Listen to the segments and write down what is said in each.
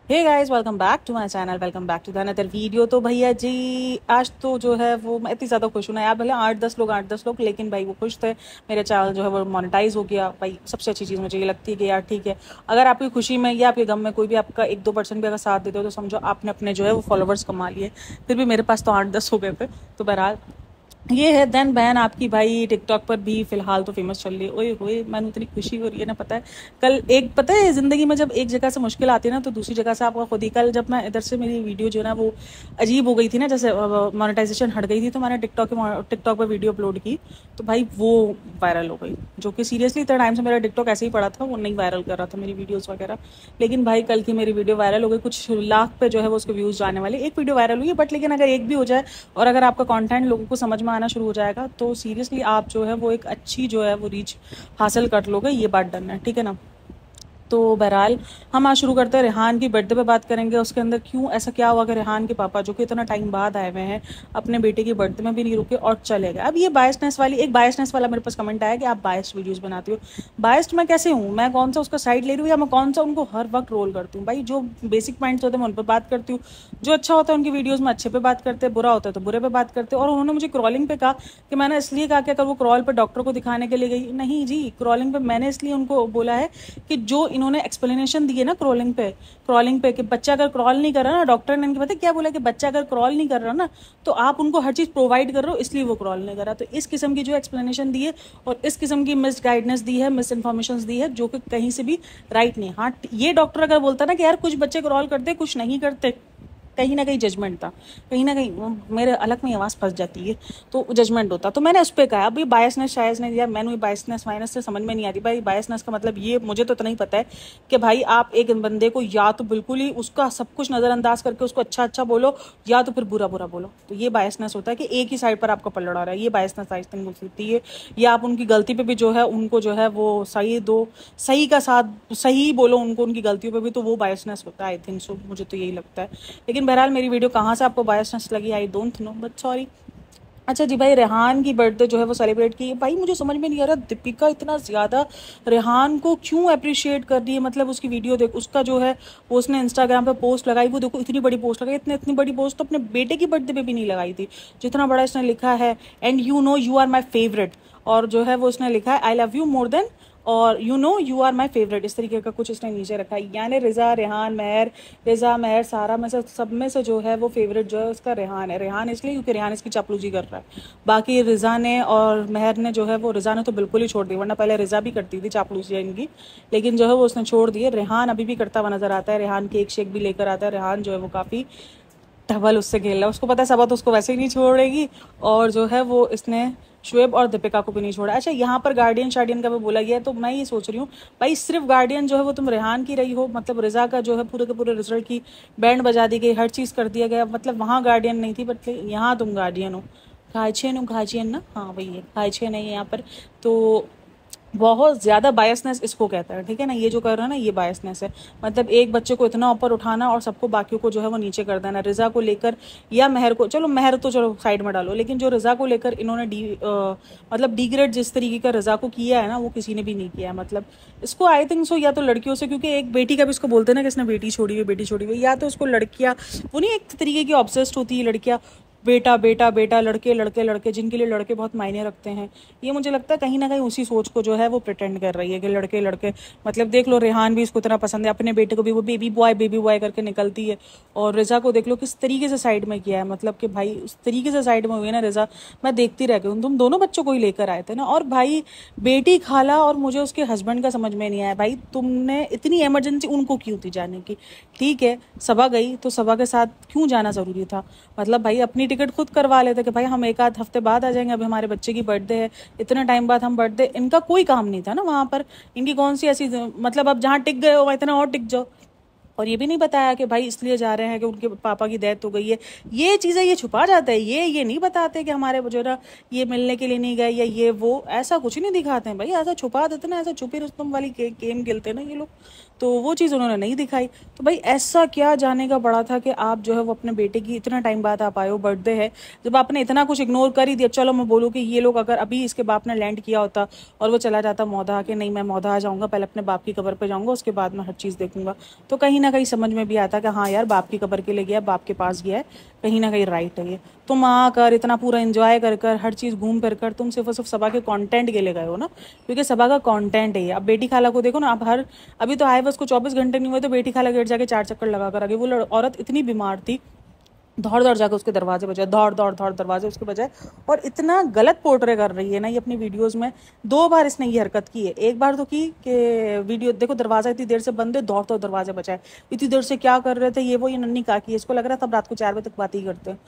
Hey guys, welcome back to my channel. Welcome back to the another video. तो भैया जी, आज तो जो है वो मैं इतनी ज़्यादा खुश हूँ ना यार। भले 8-10 लोग, लेकिन भाई वो खुश थे। मेरा चैनल जो है वो मोनेटाइज हो गया। भाई सबसे अच्छी चीज़ मुझे ये लगती है कि यार ठीक है, अगर आपकी खुशी में या आपके गम में कोई भी आपका 1-2% भी अगर साथ देते हो तो समझो आपने अपने जो है वो फॉलोवर्स कमा लिए। फिर भी मेरे पास तो 8-10 हो गए थे। तो बहरहाल ये है। देन बहन आपकी भाई टिकटॉक पर भी फिलहाल तो फेमस चल रही है। ओए होए, मैंने इतनी खुशी हो रही है ना, पता है। कल एक पता है, जिंदगी में जब एक जगह से मुश्किल आती है ना तो दूसरी जगह से आपको खुद ही। कल जब मैं इधर से मेरी वीडियो जो है ना वो अजीब हो गई थी ना, जैसे मोनेटाइजेशन हट गई थी, तो मैंने टिकटॉक पर वीडियो अपलोड की। तो भाई वो वायरल हो गई, जो कि सीरियसली इतना टाइम से मेरा टिकटॉक ऐसे ही पड़ा था, वो नहीं वायरल कर रहा था मेरी वीडियोस वगैरह। लेकिन भाई कल की मेरी वीडियो वायरल हो गई। कुछ लाख पे जो है वो उसके व्यूज़ जाने वाले। एक वीडियो वायरल हुई है, बट लेकिन अगर एक भी हो जाए और अगर आपका कंटेंट लोगों को समझ में आना शुरू हो जाएगा तो सीरियसली आप जो है वो एक अच्छी जो है वो रीच हासिल कर लोगे। ये बात डन है, ठीक है ना। तो बहरहाल हम आज शुरू करते हैं। रेहान की बर्थडे पे बात करेंगे। उसके अंदर क्यों ऐसा क्या हुआ कि रेहान के पापा जो कि इतना टाइम बाद आए हुए हैं अपने बेटे की बर्थडे में भी नहीं रुके और चले गए। अब ये बायसनेस वाला मेरे पास कमेंट आया कि आप बायस्ड वीडियोस बनाती हो। बायस्ड मैं कैसे हूँ? मैं कौन सा उसका साइड ले रही हूँ या मैं कौन सा उनको हर वक्त रोल करती हूँ? भाई जो बेसिक पॉइंट्स होते हैं मैं उन पर बात करती हूँ। जो अच्छा होता है उनकी वीडियोज में अच्छे पे बात करते हैं, बुरा होता है तो बुरे पे बात करते हैं। और उन्होंने मुझे क्रॉलिंग पे कहा कि मैंने इसलिए कहा कि अगर वो क्रॉल पे डॉक्टर को दिखाने के लिए गई, नहीं जी, क्रॉलिंग पे मैंने इसलिए उनको बोला है कि जो इन्होंने एक्सप्लेनेशन दी है ना क्रॉलिंग पे कि बच्चा अगर क्रॉल नहीं कर रहा ना, डॉक्टर ने इनके पता क्या बोला कि बच्चा अगर क्रॉल नहीं कर रहा ना तो आप उनको हर चीज़ प्रोवाइड कर रहे हो, इसलिए वो क्रॉल नहीं कर रहा। तो इस किस्म की जो एक्सप्लेनेशन दी है और इस किस्म की मिस गाइडेंस दी है, मिस इन्फॉर्मेशन दी है, जो कि कहीं से भी राइट नहीं। हाँ, ये डॉक्टर अगर बोलता ना कि यार कुछ बच्चे क्रॉल करते कुछ नहीं करते, कहीं ना कहीं जजमेंट था, कहीं ना कहीं मेरे अलग में आवाज़ फंस जाती है, तो जजमेंट होता। तो मैंने उस पर कहा। अभी बायसनेस शायद नहीं दिया मैंने, बायसनेस माइनस से समझ में नहीं आती। भाई बायसनेस का मतलब ये मुझे तो इतना ही पता है कि भाई आप एक बंदे को या तो बिल्कुल ही उसका सब कुछ नज़रअंदाज करके उसको अच्छा अच्छा बोलो, या तो फिर बुरा बुरा बोलो। तो ये बायसनेस होता है कि एक ही साइड पर आपका पलड़ा रहा है। ये बायसनेस आई थिंक हो सकती है। या आप उनकी गलती पे भी जो है उनको जो है वो सही दो, सही का साथ सही बोलो उनको उनकी गलतियों पे भी, तो वो बायसनेस होता है आई थिंक सो। मुझे तो यही लगता है। लेकिन बहरहाल मेरी वीडियो कहाँ से आपको बायसनेस लगी I don't know, but sorry. अच्छा जी, भाई रेहान की बर्थडे जो है वो सेलिब्रेट की। भाई मुझे समझ में नहीं आ रहा दीपिका इतना ज़्यादा रेहान को क्यों अप्रिशिएट कर रही है। मतलब उसकी वीडियो देख, उसका जो है वो उसने इंस्टाग्राम पे पोस्ट लगाई, वो देखो इतनी बड़ी पोस्ट लगाई। इतनी बड़ी पोस्ट तो अपने बेटे की बर्थडे पे भी नहीं लगाई थी, जितना बड़ा इसने लिखा है and you know you are my favourite. और जो है वो उसने लिखा है I love you more than, और you know you are my favourite, इस तरीके का कुछ इसने नीचे रखा है। यानी रिजा, रेहान, महर, रिजा, महर, सारा में से सब में से जो है वो फेवरेट जो है उसका रेहान है। रेहान इसलिए क्योंकि रेहान इसकी चापलूजी कर रहा है। बाकी रिजा ने और महर ने जो है वो, रिजा ने तो बिल्कुल ही छोड़ दी, वरना पहले रिजा भी करती थी चापलूसी इनकी, लेकिन जो है वो उसने छोड़ दी है। रेहान अभी भी करता हुआ नजर आता है। रेहान केक शेक भी लेकर आता है। रेहान जो है वो काफ़ी धवल उससे खेल रहा है। उसको पता है सबा तो उसको वैसे ही नहीं छोड़ेगी। और जो है वो इसने शुएब और दीपिका को भी नहीं छोड़ा। अच्छा, यहाँ पर गार्डियन शार्डियन का भी बोला गया है, तो मैं ये सोच रही हूँ भाई सिर्फ गार्डियन जो है वो तुम रेहान की रही हो, मतलब रिजा का जो है पूरे के पूरे रिजल्ट की बैंड बजा दी गई, हर चीज़ कर दिया गया, मतलब वहाँ गार्डियन नहीं थी बट यहाँ तुम गार्डियन हो। गार्जियन ना, हाँ वही है, गार्जियन है यहाँ पर। तो बहुत ज़्यादा बायसनेस इसको कहता है, ठीक है ना। ये जो कर रहा है ना ये बायसनेस है। मतलब एक बच्चे को इतना ऊपर उठाना और सबको बाकियों को जो है वो नीचे कर देना। रिजा को लेकर या महर को, चलो महर तो चलो साइड में डालो, लेकिन जो रिजा को लेकर इन्होंने मतलब डिग्रेड जिस तरीके का रिजा को किया है ना वो किसी ने भी नहीं किया है। मतलब इसको आई थिंक सो या तो लड़कियों से, क्योंकि एक बेटी का भी इसको बोलते हैं ना कि इसने बेटी छोड़ी हुई, या तो इसको लड़कियाँ, वो नहीं एक तरीके की ऑब्सेस्ड होती है लड़कियाँ, बेटा बेटा बेटा, लड़के लड़के लड़के, जिनके लिए लड़के बहुत मायने रखते हैं। ये मुझे लगता है कहीं ना कहीं उसी सोच को जो है वो प्रिटेंड कर रही है कि लड़के लड़के। मतलब देख लो रेहान भी इसको इतना पसंद है, अपने बेटे को भी वो बेबी बॉय करके निकलती है। और रिजा को देख लो किस तरीके से साइड में किया है, मतलब कि भाई उस तरीके से साइड में हुई है ना रिजा, मैं देखती रह गई। तुम दोनों बच्चों को ही लेकर आए थे ना। और भाई बेटी, खाला और मुझे उसके हस्बैंड का समझ में नहीं आया भाई, तुमने इतनी इमरजेंसी उनको क्यों थी जाने की? ठीक है सभा गई तो सभा के साथ क्यों जाना जरूरी था? मतलब भाई अपनी टिकट खुद करवा लेते कि भाई हम एक आध हफ्ते बाद आ जाएंगे, अभी हमारे बच्चे की बर्थडे है, इतने टाइम बाद हम बर्थडे, इनका कोई काम नहीं था ना वहाँ पर। इनकी कौन सी ऐसी, मतलब अब जहाँ टिक गए हो वहाँ इतना और टिक जाओ। और ये भी नहीं बताया कि भाई इसलिए जा रहे हैं कि उनके पापा की डेथ हो गई है। ये चीज़ें ये छुपा जाता है, ये नहीं बताते कि हमारे बुजुर्ग ये मिलने के लिए नहीं गए या ये वो, ऐसा कुछ नहीं दिखाते हैं भाई, ऐसा छुपा देते ना, ऐसा छुपी रुस्तम वाली गेम खेलते हैं ना ये लोग। तो वो चीज़ उन्होंने नहीं दिखाई। तो भाई ऐसा क्या जाने का पड़ा था कि आप जो है वो अपने बेटे की इतना टाइम बाद आप आए हो, बर्थडे है, जब आपने इतना कुछ इग्नोर कर ही दिया। चलो मैं बोलूँ कि ये लोग अगर अभी इसके बाप ने लैंड किया होता और वो चला जाता मौधा कि नहीं मैं मौधा आ जाऊँगा, पहले अपने बाप की कब्र पर जाऊँगा, उसके बाद मैं हर चीज़ देखूंगा, तो कहीं ना कहीं समझ में भी आता कि हाँ यार बाप की कब्र के लिए गया, बाप के पास गया है, कहीं ना कहीं राइट है ये। तुम आकर इतना पूरा एंजॉय कर कर हर चीज़ घूम फिर कर तुम सिर्फ और सिर्फ सबा के कंटेंट के लिए गए हो ना, क्योंकि सबा का कंटेंट है ये। अब बेटी खाला को देखो ना, आप हर अभी तो आए बस को 24 घंटे नहीं हुए तो बेटी खाला गेट जाके 4 चक्कर लगा कर आ गई। वो औरत इतनी बीमार थी, दौड़ दौड़ जाकर उसके दरवाजे बजाए, दौड़ दौड़ दौड़ दरवाजे उसके बजाए, और इतना गलत पोर्ट्रे कर रही है ना ये अपनी वीडियोस में। 2 बार इसने ये हरकत की है। एक बार तो की कि वीडियो देखो दरवाजा इतनी देर से बंद है, दौड़ दौड़ दरवाजे बजाए, इतनी देर से क्या कर रहे थे ये वो, ये नन्नी काकी, इसको लग रहा था अब रात को 4 बजे तक बात ही करते हैं।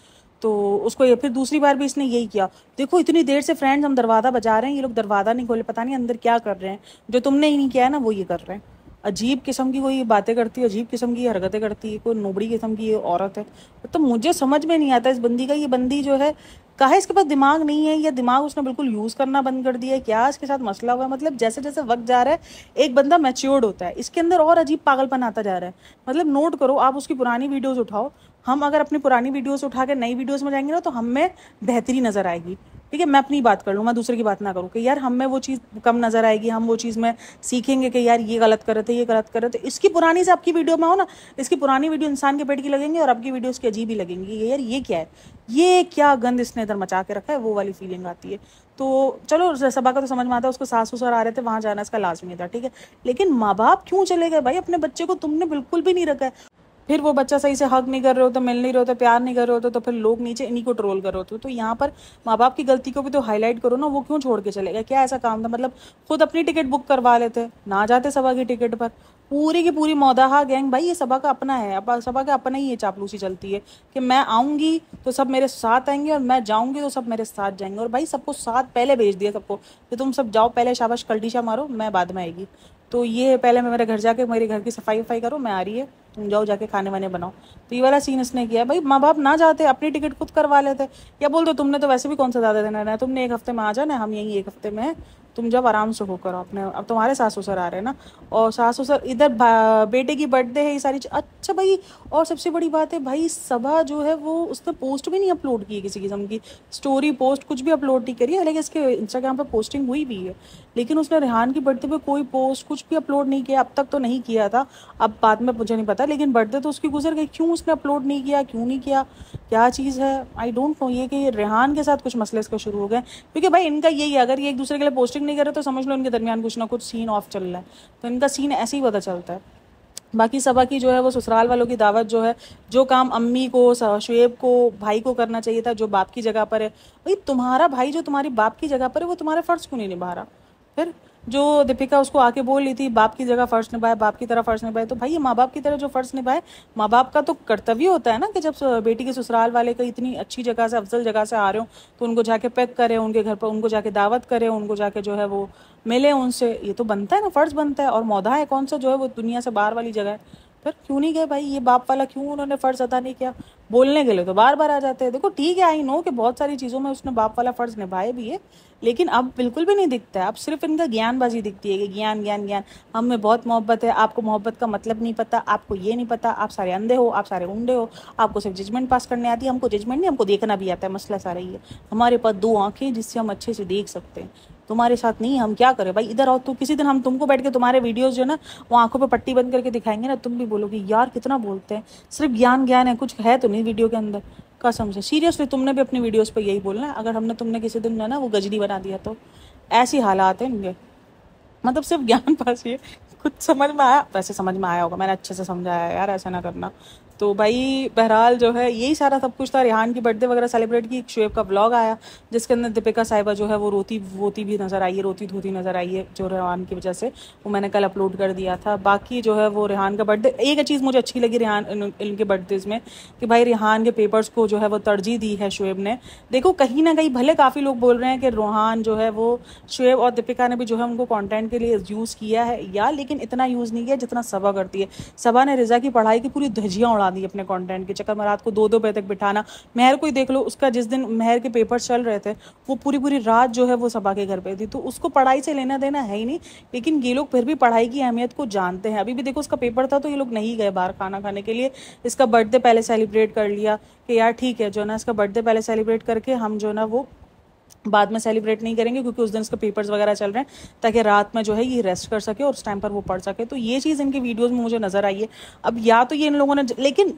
तो उसको ये फिर दूसरी बार भी इसने यही किया, देखो इतनी देर से फ्रेंड्स हम दरवाजा बजा रहे हैं, ये लोग दरवाजा नहीं खोले, पता नहीं अंदर क्या कर रहे हैं, जो तुमने ही नहीं किया है ना वो ये कर रहे हैं। अजीब किस्म की कोई बातें करती है, अजीब किस्म की हरकतें करती है, कोई नोबड़ी किस्म की ये औरत है। तो मुझे समझ में नहीं आता इस बंदी का, ये बंदी जो है कहा इसके पास दिमाग नहीं है या दिमाग उसने बिल्कुल यूज़ करना बंद कर दिया है, क्या इसके साथ मसला हुआ है। मतलब जैसे जैसे वक्त जा रहा है एक बंदा मैच्योर्ड होता है, इसके अंदर और अजीब पागलपन आता जा रहा है। मतलब नोट करो, आप उसकी पुरानी वीडियोज़ उठाओ, हम अगर अपनी पुरानी वीडियोज़ उठा के नई वीडियोज़ में जाएंगे ना तो हमें बेहतरी नज़र आएगी। ठीक है, मैं अपनी बात कर लूँ, मैं दूसरे की बात ना करूँ कि यार हमें वो चीज़ कम नज़र आएगी, हम वो चीज़ में सीखेंगे कि यार ये गलत कर रहे थे, ये गलत कर रहे थे। इसकी पुरानी से आपकी वीडियो में हो ना, इसकी पुरानी वीडियो इंसान के पेट की लगेंगी और आपकी वीडियो उसकी अजीब ही लगेंगी। यार ये क्या है, ये क्या गंद इसने इधर मचा के रखा है, वो वाली फीलिंग आती है। तो चलो सबा का तो समझ में आता है, उसको सास ससुर आ रहे थे, वहाँ जाना इसका लाजमी था, ठीक है, लेकिन माँ बाप क्यों चले गए भाई? अपने बच्चे को तुमने बिल्कुल भी नहीं रखा है। फिर वो बच्चा सही से हक नहीं कर रहे हो तो, मिल नहीं रहे हो तो, प्यार नहीं कर रहे हो तो फिर लोग नीचे इन्हीं को ट्रोल कर रहे हो। तो यहाँ पर माँ बाप की गलती को भी तो हाईलाइट करो ना, वो क्यों छोड़ के चले गए, क्या ऐसा काम था? मतलब खुद अपनी टिकट बुक करवा लेते, ना जाते सभा की टिकट पर। पूरी की पूरी मौदाहा गैंग भाई, ये सभा का अपना है, अब सभा का अपना ही ये चापलूसी चलती है कि मैं आऊँगी तो सब मेरे साथ आएंगे और मैं जाऊँगी तो सब मेरे साथ जाएंगे। और भाई सबको साथ पहले भेज दिया सबको कि तुम सब जाओ पहले, शाबाश कल्टीशा मारो, मैं बाद में आएगी। तो ये पहले मैं मेरे घर जाके मेरे घर की सफाई वफाई करो, मैं आ रही है, तुम जाओ जाके खाने वाने बनाओ। तो ये वाला सीन इसने किया है। भाई माँ बाप ना जाते अपनी टिकट खुद करवा लेते, या बोल दो तुमने तो वैसे भी कौन सा ज़्यादा देना है, तुमने 1 हफ्ते में आ जाना, हम यहीं 1 हफ्ते में है, तुम जब आराम से होकर अपने। अब तुम्हारे सास ससुर आ रहे हैं ना, और सास ससुर इधर बेटे की बर्थडे है, ये सारी अच्छा भाई। और सबसे बड़ी बात है भाई, सभा जो है वो उसने पोस्ट भी नहीं अपलोड की, किसी किस्म की स्टोरी पोस्ट कुछ भी अपलोड नहीं करी है। हालांकि इसके इंस्टाग्राम पर पोस्टिंग हुई भी है, लेकिन उसने रेहान की बर्थडे पे कोई पोस्ट कुछ भी अपलोड नहीं किया, अब तक तो नहीं किया था, अब बाद में मुझे नहीं पता, लेकिन बर्थडे तो उसकी गुजर गई, क्यों उसने अपलोड नहीं किया, क्यों नहीं किया, क्या चीज़ है, आई डोंट नो। ये कि रेहान के साथ कुछ मसले इसके शुरू हो गए, क्योंकि भाई इनका यही है, अगर ये एक दूसरे के लिए पोस्टिंग नहीं कर रहे तो समझ लो इनके दरमियान कुछ ना कुछ सीन ऑफ चल रहा है। तो इनका सीन ऐसे ही पता चलता है। बाकी सबा की जो है वो ससुराल वालों की दावत जो है, जो काम अम्मी को, शुएब को, भाई को करना चाहिए था, जो बाप की जगह पर है, भाई तुम्हारा भाई जो तुम्हारी बाप की जगह पर है वो तुम्हारा फ़र्ज़ क्यों नहीं निभा रहा? फिर जो दीपिका उसको आके बोल रही थी बाप की जगह फ़र्ज़ निभाए, बाप की तरह फ़र्ज़ निभाए, तो भाई ये माँ बाप की तरह जो फ़र्ज़ निभाए, माँ बाप का तो कर्तव्य होता है ना कि जब बेटी के ससुराल वाले कहीं इतनी अच्छी जगह से, अफजल जगह से आ रहे हो तो उनको जाके पैक करें, उनके घर पर उनको जाके दावत करें, उनको जाके जो है वो मिले उनसे, ये तो बनता है ना, फ़र्ज़ बनता है। और मौदा है कौन सा जो है वो दुनिया से बाहर वाली जगह है, फिर क्यों नहीं गए भाई? ये बाप वाला क्यों उन्होंने फ़र्ज़ अदा नहीं किया? बोलने के लिए तो बार बार आ जाते हैं। देखो ठीक है, आई नो कि बहुत सारी चीज़ों में उसने बाप वाला फ़र्ज़ निभाए भी है, लेकिन अब बिल्कुल भी नहीं दिखता है। अब सिर्फ इनका ज्ञानबाजी दिखती है कि ज्ञान ज्ञान ज्ञान, हमें बहुत मोहब्बत है, आपको मोहब्बत का मतलब नहीं पता, आपको ये नहीं पता, आप सारे अंधे हो, आप सारे उंडे हो, आपको सिर्फ जजमेंट पास करने आती है, हमको जजमेंट नहीं, हमको देखना भी आता है। मसला सारा ही है, हमारे पास 2 आँखें जिससे हम अच्छे से देख सकते हैं, तुम्हारे साथ नहीं। हम क्या करें भाई? इधर आओ, तो किसी दिन हम तुमको बैठ के तुम्हारे वीडियोस जो है ना वो आंखों पे पट्टी बंद करके दिखाएंगे ना, तुम भी बोलोगे यार कितना बोलते हैं, सिर्फ ज्ञान ज्ञान है, कुछ है तो नहीं वीडियो के अंदर। कसम से सीरियसली तुमने भी अपनी वीडियोस पे यही बोलना है, अगर हमने तुमने किसी दिन जो है ना वो गजनी बना दिया तो ऐसी हालात है इनके। मतलब सिर्फ ज्ञान पास ही है, कुछ समझ में आया? वैसे समझ में आया होगा, मैंने अच्छे से समझाया यार, ऐसा ना करना। तो भाई बहरहाल जो है यही सारा सब कुछ था। रेहान की बर्थडे वगैरह सेलिब्रेट की, शुएब का व्लॉग आया जिसके अंदर दीपिका साहिबा जो है वो रोती वोती भी नज़र आई है, रोती धोती नज़र आई है जो रेहान की वजह से, वो मैंने कल अपलोड कर दिया था। बाकी जो है वो रेहान का बर्थडे, एक चीज़ मुझे अच्छी लगी रेहान इनके बर्थडेज में कि भाई रेहान के पेपर्स को जो है वो तरजीह दी है शुएब ने। देखो कहीं ना कहीं भले काफ़ी लोग बोल रहे हैं कि रेहान जो है वो शुएब और दीपिका ने भी जो है उनको कॉन्टेंट के लिए यूज़ किया है, या लेकिन इतना यूज़ नहीं किया जितना सबा करती है। सबा ने रिजा की पढ़ाई की पूरी धज्जियाँ उड़ा बांधी अपने कंटेंट के चक्कर में, रात को 2-2 बजे तक बिठाना। महर को ही देख लो, उसका जिस दिन महर के पेपर चल रहे थे वो पूरी पूरी रात जो है वो सबा के घर पे थी, तो उसको पढ़ाई से लेना देना है ही नहीं, लेकिन ये लोग फिर भी पढ़ाई की अहमियत को जानते हैं। अभी भी देखो उसका पेपर था तो ये लोग नहीं गए बाहर खाना खाने के लिए, इसका बर्थडे पहले सेलिब्रेट कर लिया कि यार ठीक है जो ना इसका बर्थडे पहले सेलिब्रेट करके हम जो ना वो बाद में सेलिब्रेट नहीं करेंगे क्योंकि उस दिन इसके पेपर्स वगैरह चल रहे हैं, ताकि रात में जो है ये रेस्ट कर सके और उस टाइम पर वो पढ़ सके। तो ये चीज़ इनकी वीडियोस में मुझे नजर आई है। अब या तो ये इन लोगों ने, लेकिन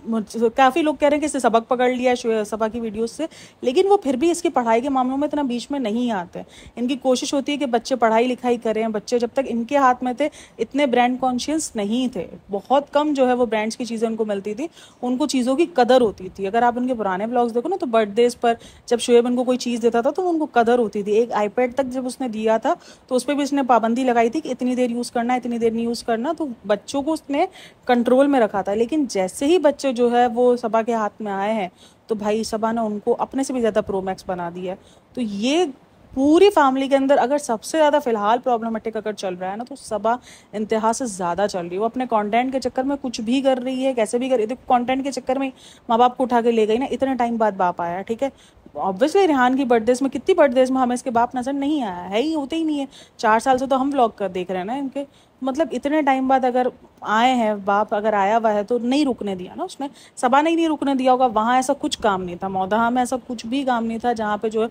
काफ़ी लोग कह रहे हैं कि इससे सबक पकड़ लिया सबा की वीडियोस से, लेकिन वो फिर भी इसकी पढ़ाई के मामलों में इतना बीच में नहीं आते। इनकी कोशिश होती है कि बच्चे पढ़ाई लिखाई करें। बच्चे जब तक इनके हाथ में थे इतने ब्रांड कॉन्शियस नहीं थे, बहुत कम जो है वो ब्रांड्स की चीज़ें उनको मिलती थी, उनको चीज़ों की कदर होती थी। अगर आप उनके पुराने ब्लॉग्स देखो ना तो बर्थडेज पर जब शोएब उनको कोई चीज़ देता था तो उनको कदर होती थी। एक आईपैड तक जब उसने दिया था तो उस पर भी उसने पाबंदी लगाई थी कि इतनी देर यूज़ करना, इतनी देर नहीं यूज़ करना, तो बच्चों को उसने कंट्रोल में रखा था। लेकिन जैसे ही बच्चे जो है वो सबा के हाथ में आए हैं तो भाई सबा ने उनको अपने से भी ज़्यादा प्रो मैक्स बना दिया है। तो ये पूरी फैमिली के अंदर अगर सबसे ज़्यादा फिलहाल प्रॉब्लमेटिक अगर चल रहा है ना तो सबा इंतहा से ज़्यादा चल रही है। वो अपने कंटेंट के चक्कर में कुछ भी कर रही है, कैसे भी कर रही है। देखो कंटेंट के चक्कर में माँ बाप को उठा के ले गई ना, इतने टाइम बाद बाप आया, ठीक है। ऑब्वियसली रेहान की बर्थडेज में, कितनी बर्थडेज में हमें इसके बाप नजर नहीं आया है, ही होते ही नहीं है। 4 साल से तो हम व्लॉग कर देख रहे हैं ना इनके, मतलब इतने टाइम बाद अगर आए हैं बाप, अगर आया हुआ है तो नहीं रुकने दिया ना उसने। सबा ने ही नहीं रुकने दिया होगा। वहाँ ऐसा कुछ काम नहीं था, मौदहा में ऐसा कुछ भी काम नहीं था जहाँ पे जो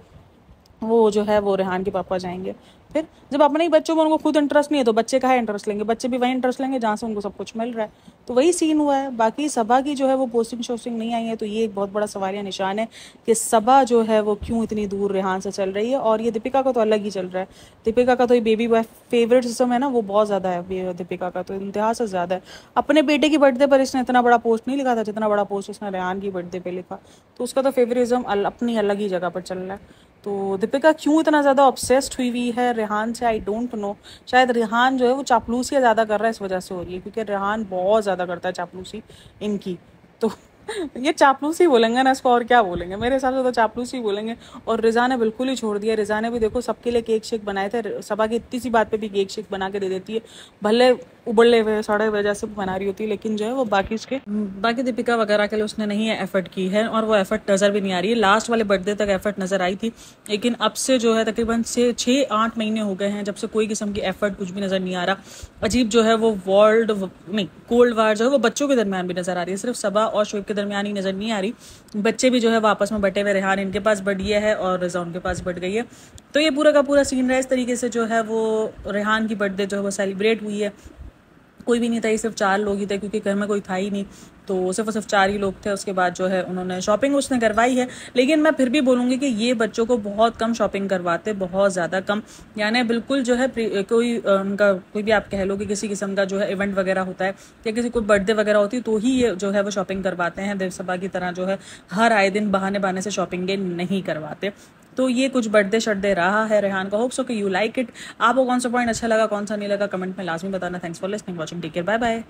है वो रेहान के पापा जाएंगे। फिर जब अपने ही बच्चों में उनको खुद इंटरेस्ट नहीं है तो बच्चे कहाँ इंटरेस्ट लेंगे? बच्चे भी वही इंटरेस्ट लेंगे जहाँ से उनको सब कुछ मिल रहा है। तो वही सीन हुआ है। बाकी सबा की जो है वो पोस्टिंग शोस्टिंग नहीं आई है, तो ये एक बहुत बड़ा सवालिया निशान है कि सबा जो है वो क्यों इतनी दूर रेहान से चल रही है। और ये दीपिका का तो अलग ही चल रहा है। दीपिका का तो ये बेबी बॉय फेवरेट सिस्टम है ना, वो बहुत ज़्यादा है। दीपिका का तो इंतहा से ज़्यादा है। अपने बेटे की बर्थडे पर इसने इतना बड़ा पोस्ट नहीं लिखा था जितना बड़ा पोस्ट इसने रेहान की बर्थडे पर लिखा, तो उसका तो फेवरिज्म अपनी अलग ही जगह पर चल रहा है। तो दीपिका क्यों इतना ज़्यादा ऑब्सेस्ड हुई है रेहान से, आई डोंट नो। शायद रेहान जो है वो चापलूसी ज़्यादा कर रहा है, इस वजह से हो रही है, क्योंकि रेहान बहुत ज़्यादा करता है चापलूसी इनकी। तो ये चापलूसी बोलेंगे ना इसको, और क्या बोलेंगे? मेरे हिसाब से तो चापलूसी बोलेंगे। और रिजा ने बिल्कुल ही छोड़ दिया। रिजा ने भी देखो सबके लिए केक शेक बनाए थे, सबा की इतनी सी बात पे भी केक शेक बना के दे देती है, भले उबले हुए सड़े हुए जैसे बना रही होती है, लेकिन जो है वो बाकी दीपिका वगैरह के लिए उसने नहीं एफर्ट की है, और वो एफर्ट नज़र भी नहीं आ रही है। लास्ट वाले बर्थडे तक एफर्ट नज़र आई थी, लेकिन अब से जो है तकरीबन 6-8 महीने हो गए हैं जब से कोई किस्म की एफर्ट कुछ भी नज़र नहीं आ रहा। अजीब जो है वो कोल्ड वार जो है वो बच्चों के दरमियान भी नज़र आ रही है, सिर्फ सबा और शोएब के दरमियान ही नज़र नहीं आ रही। बच्चे भी जो है वो आपस में बटे हुए, रेहान इनके पास बढ़ गया है और रिजा उनके पास बढ़ गई है। तो ये पूरा का पूरा सीन रहा। इस तरीके से जो है वो रेहान की बर्थडे जो है वो सेलिब्रेट हुई है। कोई भी नहीं था, ये सिर्फ 4 लोग ही थे क्योंकि घर में कोई था ही नहीं, तो सिर्फ 4 ही लोग थे। उसके बाद जो है उन्होंने शॉपिंग उसने करवाई है, लेकिन मैं फिर भी बोलूँगी कि ये बच्चों को बहुत कम शॉपिंग करवाते, बहुत ज़्यादा कम। यानी बिल्कुल जो है कोई उनका कोई भी आप कह लो कि किसी किस्म का जो है इवेंट वगैरह होता है या किसी कोई बर्थडे वगैरह होती है तो ही ये जो है वो शॉपिंग करवाते हैं। देवसभा की तरह जो है हर आए दिन बहाने से शॉपिंग नहीं करवाते। तो ये कुछ बर्थडे शर्थडे रहा है रेहान का। होप सो कि यू लाइक इट। आपको कौन सा पॉइंट अच्छा लगा, कौन सा नहीं लगा, कमेंट में लाजमी बताना। Thanks for listening, watching, take care, bye bye.